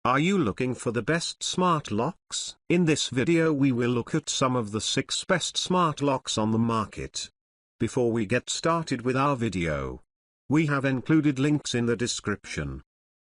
Are you looking for the best smart locks? In this video we will look at some of the 6 best smart locks on the market. Before we get started with our video, we have included links in the description.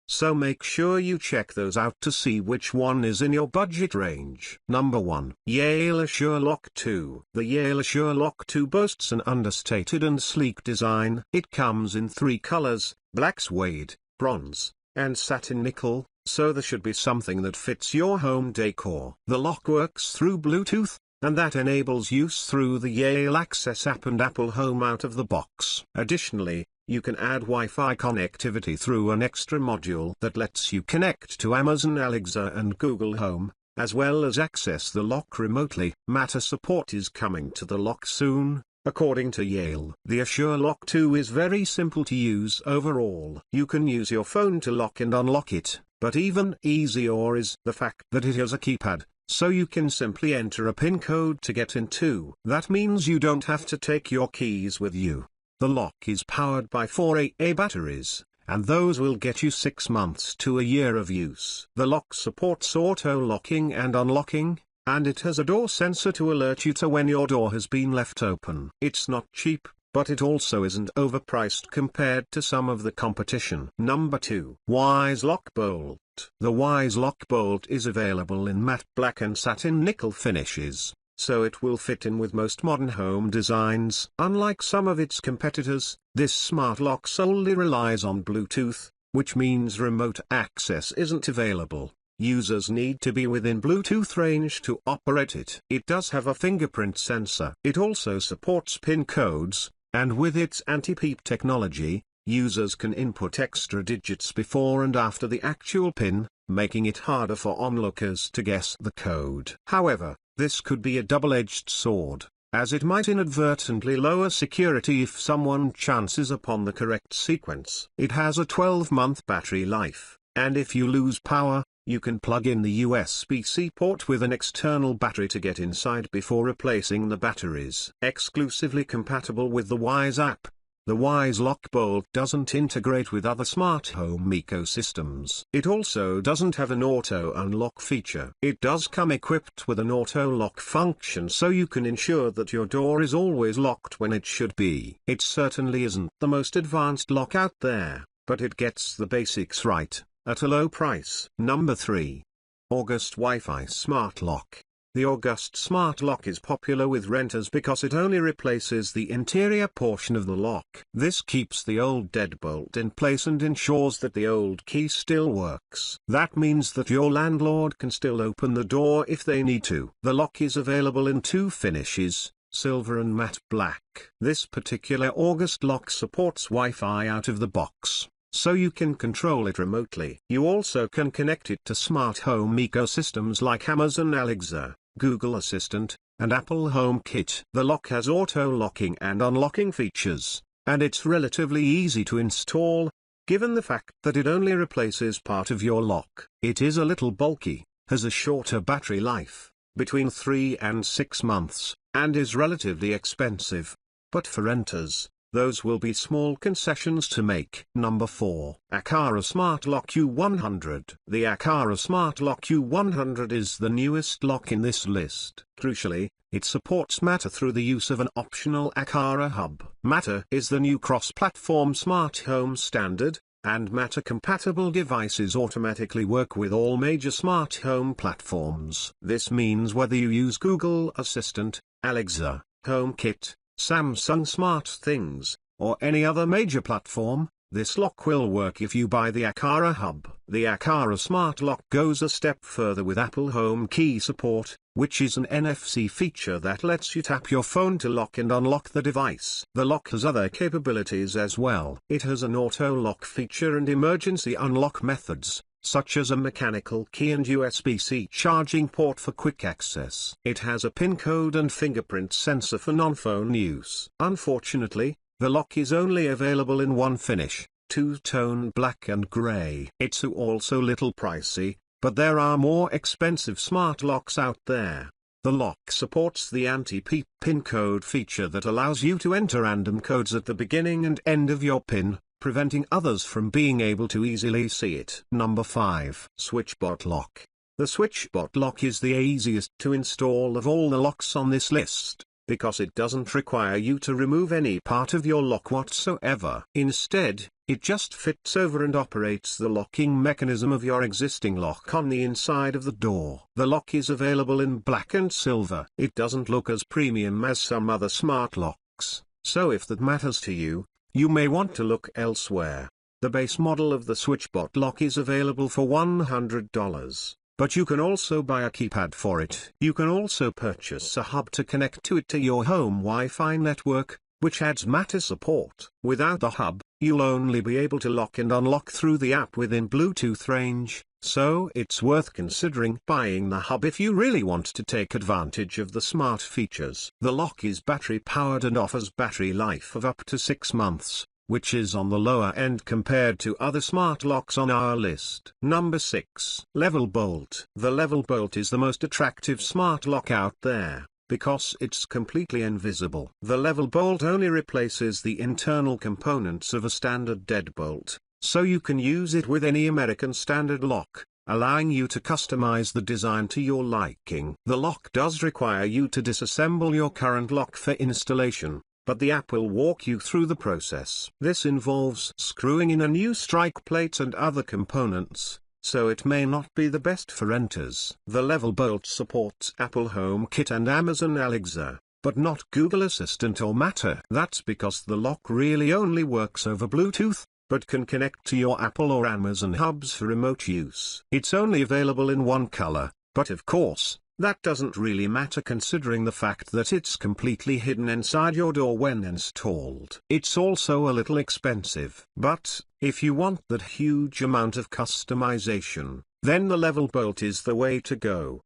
So make sure you check those out to see which one is in your budget range. Number 1. Yale Assure Lock 2. The Yale Assure Lock 2 boasts an understated and sleek design. It comes in 3 colors, black suede, bronze, and satin nickel, so there should be something that fits your home decor. The lock works through Bluetooth, and that enables use through the Yale Access app and Apple Home out of the box. Additionally, you can add Wi-Fi connectivity through an extra module that lets you connect to Amazon Alexa and Google Home, as well as access the lock remotely. Matter support is coming to the lock soon, according to Yale. The Assure Lock 2 is very simple to use overall. You can use your phone to lock and unlock it, but even easier is the fact that it has a keypad, so you can simply enter a PIN code to get into. That means you don't have to take your keys with you. The lock is powered by 4 AA batteries, and those will get you 6 months to a year of use. The lock supports auto-locking and unlocking, and it has a door sensor to alert you to when your door has been left open. It's not cheap, but it also isn't overpriced compared to some of the competition. Number 2. Wise Lock Bolt. The Wise Lock Bolt is available in matte black and satin nickel finishes, so it will fit in with most modern home designs. Unlike some of its competitors, this smart lock solely relies on Bluetooth, which means remote access isn't available. Users need to be within Bluetooth range to operate it. It does have a fingerprint sensor. It also supports PIN codes, and with its anti-peep technology, users can input extra digits before and after the actual PIN, making it harder for onlookers to guess the code. However, this could be a double-edged sword, as it might inadvertently lower security if someone chances upon the correct sequence. It has a 12-month battery life, and if you lose power, you can plug in the USB-C port with an external battery to get inside before replacing the batteries. Exclusively compatible with the Wise app, the Wise Lock Bolt doesn't integrate with other smart home ecosystems. It also doesn't have an auto-unlock feature. It does come equipped with an auto-lock function, so you can ensure that your door is always locked when it should be. It certainly isn't the most advanced lock out there, but it gets the basics right, at a low price. Number 3. August Wi-Fi Smart Lock. The August Smart Lock is popular with renters because it only replaces the interior portion of the lock. This keeps the old deadbolt in place and ensures that the old key still works. That means that your landlord can still open the door if they need to. The lock is available in 2 finishes, silver and matte black. This particular August lock supports Wi-Fi out of the box, so you can control it remotely. You also can connect it to smart home ecosystems like Amazon Alexa, Google Assistant, and Apple HomeKit. The lock has auto-locking and unlocking features, and it's relatively easy to install, given the fact that it only replaces part of your lock. It is a little bulky, has a shorter battery life, between 3 and 6 months, and is relatively expensive. But for renters, those will be small concessions to make. Number 4. Aqara Smart Lock Q100. The Aqara Smart Lock Q100 is the newest lock in this list. Crucially, it supports Matter through the use of an optional Aqara hub. Matter is the new cross-platform smart home standard, and Matter-compatible devices automatically work with all major smart home platforms. This means whether you use Google Assistant, Alexa, HomeKit, Samsung SmartThings, or any other major platform, this lock will work if you buy the Aqara hub. The Aqara Smart Lock goes a step further with Apple Home Key support, which is an NFC feature that lets you tap your phone to lock and unlock the device. The lock has other capabilities as well. It has an auto-lock feature and emergency unlock methods, such as a mechanical key and USB-C charging port for quick access. It has a PIN code and fingerprint sensor for non-phone use. Unfortunately, the lock is only available in 1 finish, 2-tone black and gray. It's also little pricey, but there are more expensive smart locks out there. The lock supports the anti-peep PIN code feature that allows you to enter random codes at the beginning and end of your PIN, preventing others from being able to easily see it. Number 5. Switchbot Lock. The Switchbot Lock is the easiest to install of all the locks on this list, because it doesn't require you to remove any part of your lock whatsoever. Instead, it just fits over and operates the locking mechanism of your existing lock on the inside of the door. The lock is available in black and silver. It doesn't look as premium as some other smart locks, so if that matters to you, you may want to look elsewhere. The base model of the Switchbot Lock is available for $100. But you can also buy a keypad for it. You can also purchase a hub to connect to your home Wi-Fi network, which adds Matter support. Without the hub, you'll only be able to lock and unlock through the app within Bluetooth range, so it's worth considering buying the hub if you really want to take advantage of the smart features. The lock is battery powered and offers battery life of up to 6 months, which is on the lower end compared to other smart locks on our list. Number 6. Level Bolt. The Level Bolt is the most attractive smart lock out there, because it's completely invisible. The Level Bolt only replaces the internal components of a standard deadbolt, so you can use it with any American standard lock, allowing you to customize the design to your liking. The lock does require you to disassemble your current lock for installation, but the app will walk you through the process. This involves screwing in a new strike plate and other components, so it may not be the best for renters. The Level Bolt supports Apple HomeKit and Amazon Alexa, but not Google Assistant or Matter. That's because the lock really only works over Bluetooth, but can connect to your Apple or Amazon hubs for remote use. It's only available in one color, but of course, that doesn't really matter considering the fact that it's completely hidden inside your door when installed. It's also a little expensive. But, if you want that huge amount of customization, then the Level Bolt is the way to go.